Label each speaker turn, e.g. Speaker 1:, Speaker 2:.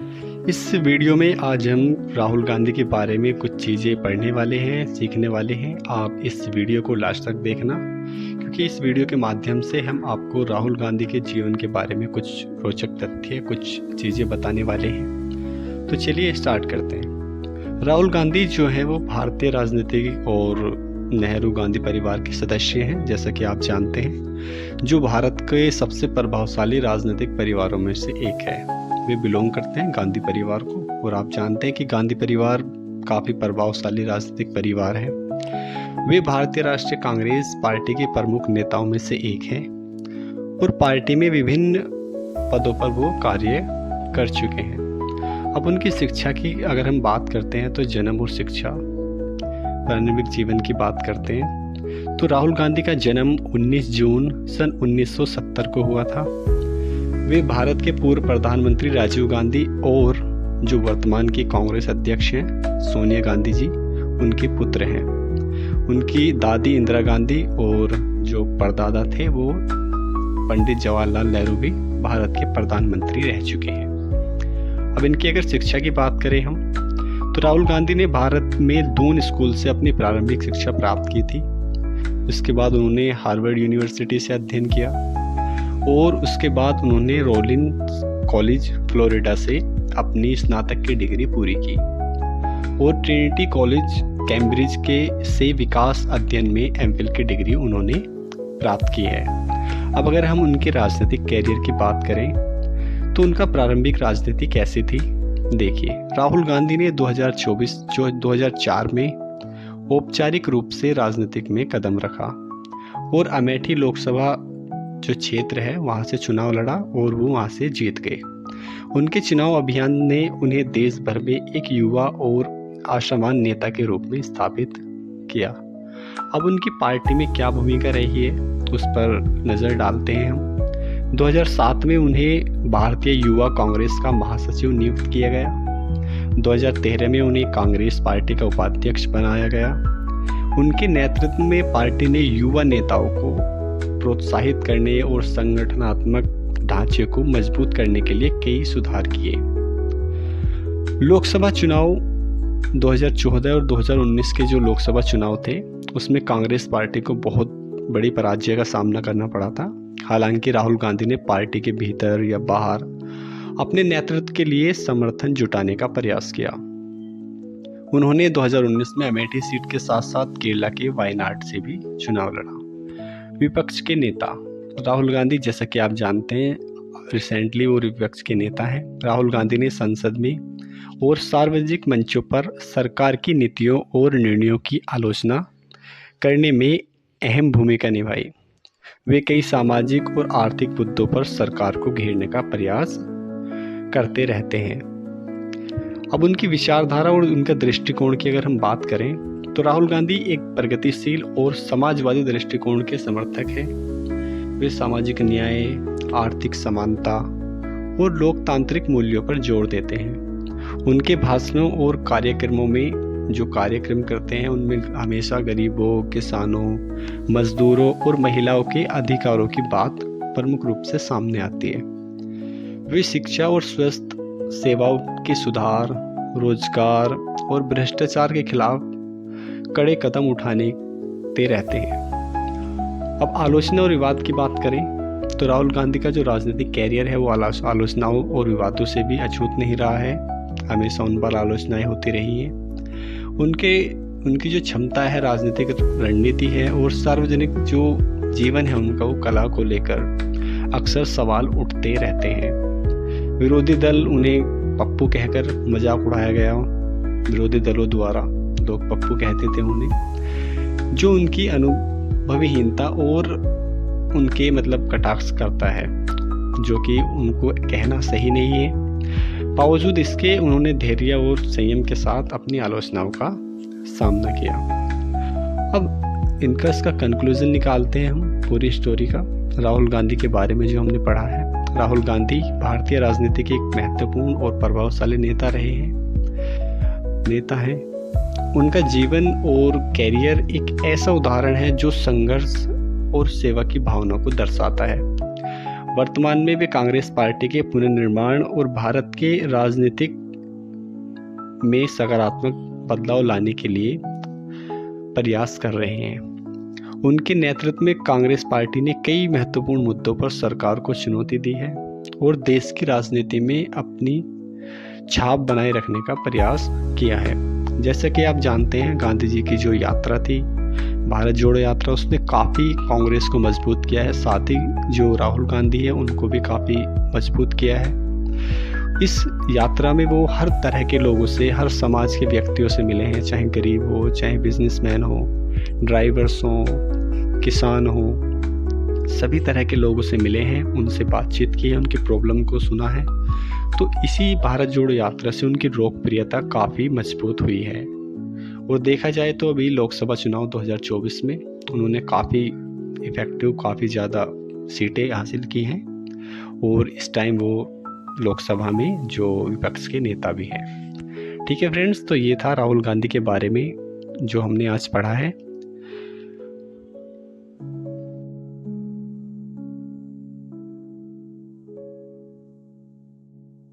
Speaker 1: इस वीडियो में आज हम राहुल गांधी के बारे में कुछ चीज़ें पढ़ने वाले हैं, सीखने वाले हैं। आप इस वीडियो को लास्ट तक देखना, क्योंकि इस वीडियो के माध्यम से हम आपको राहुल गांधी के जीवन के बारे में कुछ रोचक तथ्य, कुछ चीज़ें बताने वाले हैं। तो चलिए स्टार्ट करते हैं। राहुल गांधी जो है वो भारतीय राजनीति और नेहरू गांधी परिवार के सदस्य हैं, जैसा कि आप जानते हैं, जो भारत के सबसे प्रभावशाली राजनीतिक परिवारों में से एक है। वे बिलोंग करते हैं गांधी परिवार को, और आप जानते हैं कि गांधी परिवार काफ़ी प्रभावशाली राजनीतिक परिवार है। वे भारतीय राष्ट्रीय कांग्रेस पार्टी के प्रमुख नेताओं में से एक हैं और पार्टी में विभिन्न पदों पर वो कार्य कर चुके हैं। अब उनकी शिक्षा की अगर हम बात करते हैं तो जन्म और शिक्षा, प्रारंभिक जीवन की बात करते हैं तो राहुल गांधी का जन्म 19 जून सन 1970 को हुआ था। वे भारत के पूर्व प्रधानमंत्री राजीव गांधी और जो वर्तमान की कांग्रेस अध्यक्ष हैं सोनिया गांधी जी, उनके पुत्र हैं। उनकी दादी इंदिरा गांधी और जो परदादा थे वो पंडित जवाहरलाल नेहरू भी भारत के प्रधानमंत्री रह चुके हैं। अब इनकी अगर शिक्षा की बात करें हम, तो राहुल गांधी ने भारत में दून स्कूल से अपनी प्रारंभिक शिक्षा प्राप्त की थी। उसके बाद उन्होंने हार्वर्ड यूनिवर्सिटी से अध्ययन किया और उसके बाद उन्होंने रोलिंस कॉलेज फ्लोरिडा से अपनी स्नातक की डिग्री पूरी की और ट्रिनिटी कॉलेज कैम्ब्रिज के से विकास अध्ययन में एमफिल की डिग्री उन्होंने प्राप्त की है। अब अगर हम उनके राजनीतिक कैरियर की बात करें तो उनका प्रारंभिक राजनीति कैसी थी, देखिए। राहुल गांधी ने 2004 में औपचारिक रूप से राजनीतिक में कदम रखा और अमेठी लोकसभा जो क्षेत्र है वहाँ से चुनाव लड़ा और वो वहाँ से जीत गए। उनके चुनाव अभियान ने उन्हें देश भर में एक युवा और आशावान नेता के रूप में स्थापित किया। अब उनकी पार्टी में क्या भूमिका रही है उस पर नज़र डालते हैं हम। 2007 में उन्हें भारतीय युवा कांग्रेस का महासचिव नियुक्त किया गया। 2013 में उन्हें कांग्रेस पार्टी का उपाध्यक्ष बनाया गया। उनके नेतृत्व में पार्टी ने युवा नेताओं को प्रोत्साहित करने और संगठनात्मक ढांचे को मजबूत करने के लिए कई सुधार किए। लोकसभा चुनाव 2014 और 2019 के जो लोकसभा चुनाव थे उसमें कांग्रेस पार्टी को बहुत बड़ी पराजय का सामना करना पड़ा था। हालांकि राहुल गांधी ने पार्टी के भीतर या बाहर अपने नेतृत्व के लिए समर्थन जुटाने का प्रयास किया। उन्होंने 2019 में अमेठी सीट के साथ साथ केरला के वायनाड से भी चुनाव लड़ा। विपक्ष के नेता राहुल गांधी, जैसा कि आप जानते हैं, रिसेंटली वो विपक्ष के नेता हैं। राहुल गांधी ने संसद में और सार्वजनिक मंचों पर सरकार की नीतियों और निर्णयों की आलोचना करने में अहम भूमिका निभाई। वे कई सामाजिक और आर्थिक मुद्दों पर सरकार को घेरने का प्रयास करते रहते हैं। अब उनकी विचारधारा और उनका दृष्टिकोण की अगर हम बात करें तो राहुल गांधी एक प्रगतिशील और समाजवादी दृष्टिकोण के समर्थक हैं। वे सामाजिक न्याय, आर्थिक समानता और लोकतांत्रिक मूल्यों पर जोर देते हैं। उनके भाषणों और कार्यक्रमों में जो कार्यक्रम करते हैं उनमें हमेशा गरीबों, किसानों, मजदूरों और महिलाओं के अधिकारों की बात प्रमुख रूप से सामने आती है। वे शिक्षा और स्वास्थ्य सेवाओं के सुधार, रोजगार और भ्रष्टाचार के खिलाफ कड़े कदम उठाते रहते हैं। अब आलोचना और विवाद की बात करें तो राहुल गांधी का जो राजनीतिक कैरियर है वो आलोचनाओं और विवादों से भी अछूत नहीं रहा है। हमेशा उन पर आलोचनाएं होती रही हैं। उनकी जो क्षमता है, राजनीतिक रणनीति है और सार्वजनिक जो जीवन है उनका, वो कला को लेकर अक्सर सवाल उठते रहते हैं। विरोधी दल उन्हें पप्पू कहकर मजाक उड़ाया गया, विरोधी दलों द्वारा लोग पप्पू कहते थे उन्हें, जो उनकी अनुभवहीनता और उनके कटाक्ष करता है, जो कि उनको कहना सही नहीं है। बावजूद इसके उन्होंने धैर्य और संयम के साथ अपनी आलोचनाओं का सामना किया। अब इसका कंक्लूजन निकालते हैं हम पूरी स्टोरी का, राहुल गांधी के बारे में जो हमने पढ़ा है। राहुल गांधी भारतीय राजनीति के एक महत्वपूर्ण और प्रभावशाली नेता हैं। उनका जीवन और कैरियर एक ऐसा उदाहरण है जो संघर्ष और सेवा की भावना को दर्शाता है। वर्तमान में वे कांग्रेस पार्टी के पुनर्निर्माण और भारत के राजनीतिक में सकारात्मक बदलाव लाने के लिए प्रयास कर रहे हैं। उनके नेतृत्व में कांग्रेस पार्टी ने कई महत्वपूर्ण मुद्दों पर सरकार को चुनौती दी है और देश की राजनीति में अपनी छाप बनाए रखने का प्रयास किया है। जैसे कि आप जानते हैं, गांधी जी की जो यात्रा थी, भारत जोड़ो यात्रा, उसने काफ़ी कांग्रेस को मजबूत किया है। साथ ही जो राहुल गांधी है उनको भी काफ़ी मजबूत किया है। इस यात्रा में वो हर तरह के लोगों से, हर समाज के व्यक्तियों से मिले हैं, चाहे गरीब हो, चाहे बिजनेसमैन हो, ड्राइवर्स हो, किसान हो, सभी तरह के लोगों से मिले हैं, उनसे बातचीत की है, उनकी प्रॉब्लम को सुना है। तो इसी भारत जोड़ो यात्रा से उनकी लोकप्रियता काफ़ी मजबूत हुई है। और देखा जाए तो अभी लोकसभा चुनाव 2024 में उन्होंने काफ़ी इफ़ेक्टिव, काफ़ी ज़्यादा सीटें हासिल की हैं और इस टाइम वो लोकसभा में जो विपक्ष के नेता भी हैं। ठीक है फ्रेंड्स, तो ये था राहुल गांधी के बारे में जो हमने आज पढ़ा है।